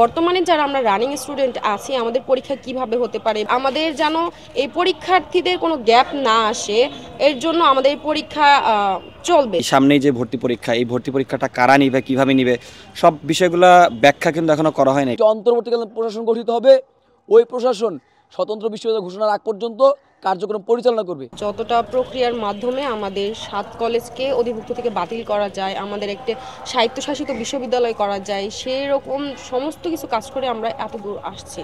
বর্তমানে যারা আমরা রানিং স্টুডেন্ট আছি আমাদের পরীক্ষা কিভাবে হতে পারে, আমাদের যেন এই পরীক্ষার্থীদের কোনো গ্যাপ না আসে, এর জন্য আমাদের পরীক্ষা চলবে। সামনেই যে ভর্তি পরীক্ষা, এই ভর্তি পরীক্ষাটা কারা নিবে, কিভাবে নিবে, সব বিষয়গুলো ব্যাখ্যা কিন্তু এখনো করা হয়নি। অন্তর্বর্তীকালীন প্রশাসন গঠিত হবে, ওই প্রশাসন স্বতন্ত্র বিশ্ববিদ্যালয় ঘোষণার আগ পর্যন্ত কার্যক্রম পরিচালনা করবে। যতটা প্রক্রিয়ার মাধ্যমে আমাদের 7 কলেজকে অধিভুক্ত থেকে বাতিল করা যায়, আমাদের একটি স্বায়ত্তশাসিত বিশ্ববিদ্যালয় করা যায়, সেই রকম সমস্ত কিছু কাজ করে আমরা এত দূর আসছি।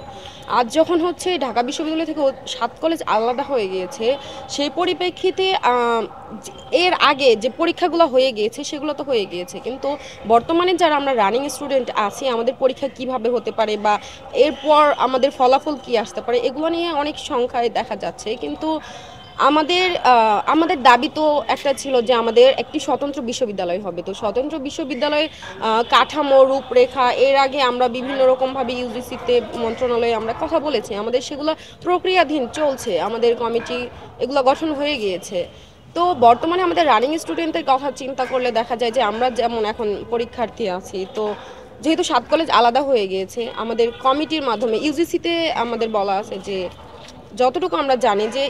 আজ যখন হচ্ছে ঢাকা বিশ্ববিদ্যালয় থেকে 7 কলেজ আলাদা হয়ে গিয়েছে, সেই পরিপ্রেক্ষিতে এর আগে যে পরীক্ষাগুলো হয়ে গিয়েছে সেগুলো তো হয়ে গিয়েছে, কিন্তু বর্তমানে যারা আমরা রানিং স্টুডেন্ট আছি আমাদের পরীক্ষা কিভাবে হতে পারে বা এরপর আমাদের ফলাফল কি আসতে পারে, এগুলো নিয়ে অনেক সংখ্যায় দেখা যাচ্ছে। কিন্তু আমাদের দাবি তো একটা ছিল যে আমাদের একটি স্বতন্ত্র বিশ্ববিদ্যালয় হবে। তো স্বতন্ত্র বিশ্ববিদ্যালয় কাঠামো, রূপরেখা এর আগে আমরা বিভিন্ন রকমভাবে ইউজিসিতে, মন্ত্রণালয়ে আমরা কথা বলেছি, আমাদের সেগুলো প্রক্রিয়াধীন চলছে, আমাদের কমিটি এগুলো গঠন হয়ে গিয়েছে। তো বর্তমানে আমাদের রানিং স্টুডেন্টদের কথা চিন্তা করলে দেখা যায় যে আমরা যেমন এখন পরীক্ষার্থী আছি, তো যেহেতু 7 কলেজ আলাদা হয়ে গিয়েছে, আমাদের কমিটির মাধ্যমে ইউজিসিতে আমাদের বলা আছে যে যতটুকু আমরা জানি যে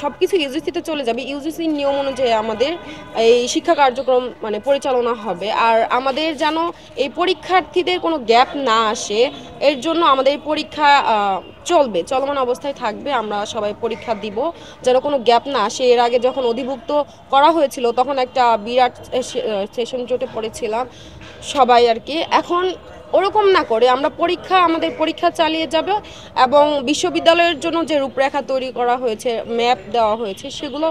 সব কিছু ইউজিসিতে চলে যাবে, ইউজিসির নিয়ম অনুযায়ী আমাদের এই শিক্ষা কার্যক্রম পরিচালনা হবে। আর আমাদের যেন এই পরীক্ষার্থীদের কোনো গ্যাপ না আসে, এর জন্য আমাদের পরীক্ষা চলবে, চলমান অবস্থায় থাকবে, আমরা সবাই পরীক্ষা দিব, যেন কোনো গ্যাপ না আসে। এর আগে যখন অধিভুক্ত করা হয়েছিল তখন একটা বিরাট সেশন জোটে পড়েছিলাম সবাই আর কি। এখন ওরকম না করে আমরা আমাদের পরীক্ষা চালিয়ে যাব এবং বিশ্ববিদ্যালয়ের জন্য যে রূপরেখা তৈরি করা হয়েছে, ম্যাপ দেওয়া হয়েছে, সেগুলো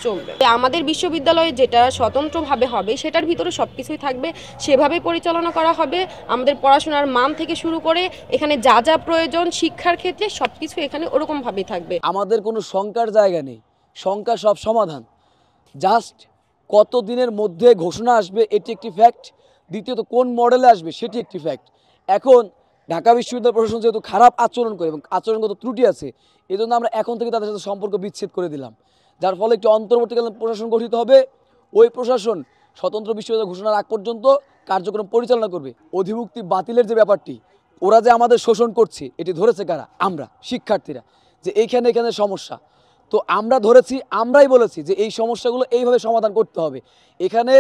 চলবে। আমাদের বিশ্ববিদ্যালয়ে যেটা স্বতন্ত্রভাবে হবে সেটার ভিতরে সব কিছুই থাকবে, সেভাবেই পরিচালনা করা হবে। আমাদের পড়াশোনার মান থেকে শুরু করে এখানে যা যা প্রয়োজন শিক্ষার ক্ষেত্রে সব কিছু এখানে ওরকমভাবেই থাকবে। আমাদের কোনো শঙ্কার জায়গা নেই, শঙ্কা সব সমাধান। জাস্ট কত দিনের মধ্যে ঘোষণা আসবে এটি একটি ফ্যাক্ট, দ্বিতীয়ত কোন মডেলে আসবে সেটি একটি ফ্যাক্ট। এখন ঢাকা বিশ্ববিদ্যালয় প্রশাসন যেহেতু খারাপ আচরণ করে এবং আচরণগত ত্রুটি আছে, এই জন্য আমরা এখন থেকে তাদের সাথে সম্পর্ক বিচ্ছেদ করে দিলাম, যার ফলে একটি অন্তর্বর্তীকালীন প্রশাসন গঠিত হবে, ওই প্রশাসন স্বতন্ত্র বিশ্ববিদ্যালয় ঘোষণার আগ পর্যন্ত কার্যক্রম পরিচালনা করবে। অধিভুক্তি বাতিলের যে ব্যাপারটি, ওরা যে আমাদের শোষণ করছে এটি ধরেছে কারা? আমরা শিক্ষার্থীরা, যে এখানে সমস্যা। তো আমরা ধরেছি, আমরাই বলেছি যে এই সমস্যাগুলো এইভাবে সমাধান করতে হবে। এখানে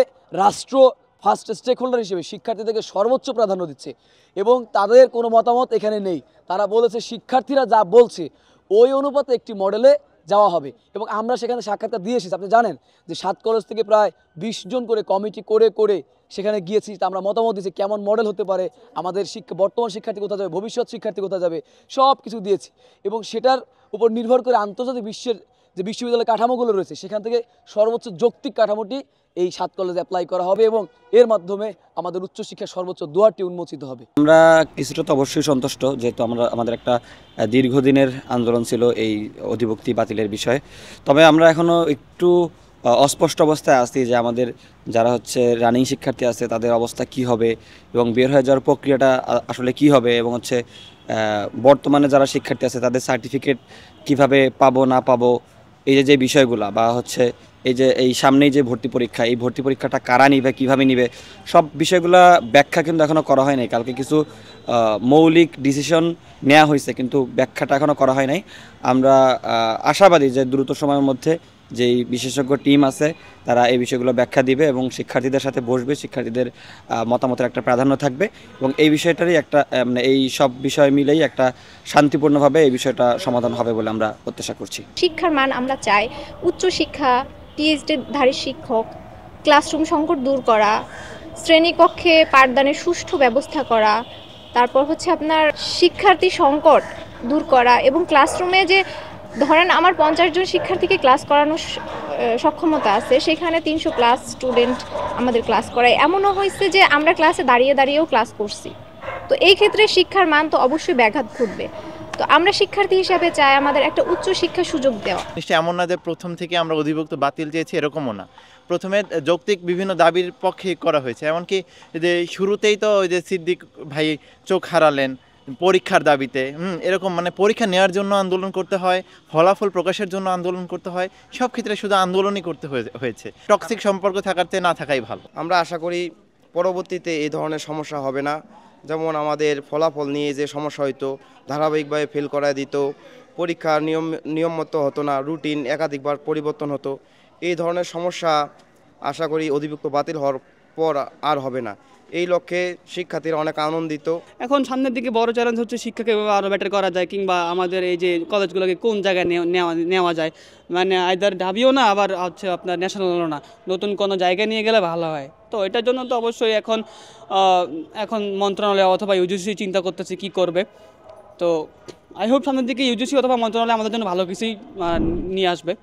রাষ্ট্র ফার্স্ট স্টেক হোল্ডার হিসেবে শিক্ষার্থীদেরকে সর্বোচ্চ প্রাধান্য দিচ্ছে এবং তাদের কোনো মতামত এখানে নেই। তারা বলেছে শিক্ষার্থীরা যা বলছে ওই অনুপাতে একটি মডেলে যাওয়া হবে এবং আমরা সেখানে সাক্ষাৎকার দিয়ে এসেছি। আপনি জানেন যে 7 কলেজ থেকে প্রায় 20 জন করে কমিটি করে সেখানে গিয়েছি, আমরা মতামত দিয়েছি কেমন মডেল হতে পারে, আমাদের বর্তমান শিক্ষার্থী কোথায় যাবে, ভবিষ্যৎ শিক্ষার্থী কোথায় যাবে, সব কিছু দিয়েছি এবং সেটার উপর নির্ভর করে আন্তর্জাতিক বিশ্বের যে বিশ্ববিদ্যালয় কাঠামোগুলো রয়েছে সেখান থেকে সর্বোচ্চ যৌক্তিক কাঠামোটি এই 7 কলেজে অ্যাপ্লাই করা হবে এবং এর মাধ্যমে আমাদের উচ্চশিক্ষার সর্বোচ্চ দুয়ারটি উন্মোচিত হবে। আমরা কিছুটা তো অবশ্যই সন্তুষ্ট, যেহেতু আমাদের একটা দীর্ঘদিনের আন্দোলন ছিল এই অধিভুক্তি বাতিলের বিষয়ে। তবে আমরা এখনও একটু অস্পষ্ট অবস্থায় আছি যে আমাদের যারা হচ্ছে রানিং শিক্ষার্থী আছে তাদের অবস্থা কি হবে এবং বের হয়ে যাওয়ার প্রক্রিয়াটা আসলে কি হবে, এবং হচ্ছে বর্তমানে যারা শিক্ষার্থী আছে তাদের সার্টিফিকেট কিভাবে পাবো না পাবো, এই যে বিষয়গুলো, বা হচ্ছে এই সামনেই যে ভর্তি পরীক্ষা, এই ভর্তি পরীক্ষাটা কারা নিবে, কিভাবে নিবে, সব বিষয়গুলো ব্যাখ্যা কিন্তু এখনও করা হয় নাই। কালকে কিছু মৌলিক ডিসিশন নেওয়া হয়েছে কিন্তু ব্যাখ্যাটা এখনও করা হয় নাই। আমরা আশাবাদী যে দ্রুত সময়ের মধ্যে যেই বিশেষজ্ঞ টিম আছে তারা এই বিষয়গুলো ব্যাখ্যা দিবে এবং শিক্ষার্থীদের সাথে বসবে, শিক্ষার্থীদের মতামতের একটা প্রাধান্য থাকবে এবং এই বিষয়টারই একটা এই সব বিষয় মিলেই একটা শান্তিপূর্ণভাবে এই বিষয়টা সমাধান হবে বলে আমরা প্রত্যাশা করছি। শিক্ষার মান আমরা চাই, উচ্চশিক্ষা, পিএইচডিধারী শিক্ষক, ক্লাসরুম সংকট দূর করা, শ্রেণীকক্ষে পাঠদানের সুষ্ঠু ব্যবস্থা করা, তারপর হচ্ছে আপনার শিক্ষার্থী সংকট দূর করা এবং ক্লাসরুমে যে ধরেন আমার 50 জন শিক্ষার্থীকে ক্লাস করানোর সক্ষমতা আছে, সেখানে 300+ স্টুডেন্ট আমাদের ক্লাস করায়। এমনও হয়েছে যে আমরা ক্লাসে দাঁড়িয়েও ক্লাস করছি। তো এই ক্ষেত্রে শিক্ষার মান তো অবশ্যই ব্যাঘাত ঘটবে। তো আমরা শিক্ষার্থী হিসাবে চাই আমাদের একটা উচ্চ শিক্ষা সুযোগ দেওয়া। নিশ্চয়ই এমন না যে প্রথম থেকে আমরা অধিভুক্ত বাতিল চেয়েছি, এরকমও না। প্রথমে যৌক্তিক বিভিন্ন দাবির পক্ষে করা হয়েছে, এমনকি যে শুরুতেই তো ওই যে সিদ্দিক ভাই চোখ হারালেন পরীক্ষার দাবিতে, এরকম পরীক্ষা নেওয়ার জন্য আন্দোলন করতে হয়, ফলাফল প্রকাশের জন্য আন্দোলন করতে হয়, সব ক্ষেত্রে শুধু আন্দোলনই করতে হয়েছে। টক্সিক সম্পর্ক থাকার চেয়ে না থাকাই ভালো। আমরা আশা করি পরবর্তীতে এই ধরনের সমস্যা হবে না। যেমন আমাদের ফলাফল নিয়ে যে সমস্যা হইতো, ধারাবাহিকভাবে ফেল করায় দিত, পরীক্ষার নিয়ম মতো হতো না, রুটিন একাধিকবার পরিবর্তন হতো, এই ধরনের সমস্যা আশা করি অধিভুক্ত বাতিল হওয়ার পর আর হবে না। এই লক্ষ্যে শিক্ষার্থীরা অনেক আনন্দিত। এখন সামনের দিকে বড় চ্যালেঞ্জ হচ্ছে শিক্ষাকে আরও বেটার করা যায়, কিংবা আমাদের এই যে কলেজগুলোকে কোন জায়গায় নেওয়া যায়, মানে আইদার ঢাবিও না, আবার হচ্ছে আপনার ন্যাশনালও না, নতুন কোনো জায়গায় নিয়ে গেলে ভালো হয়। তো এটার জন্য তো অবশ্যই এখন মন্ত্রণালয় অথবা ইউজিসি চিন্তা করতেছে কি করবে। তো আই হোপ সামনের দিকে ইউজিসি অথবা মন্ত্রণালয় আমাদের জন্য ভালো কিছুই নিয়ে আসবে।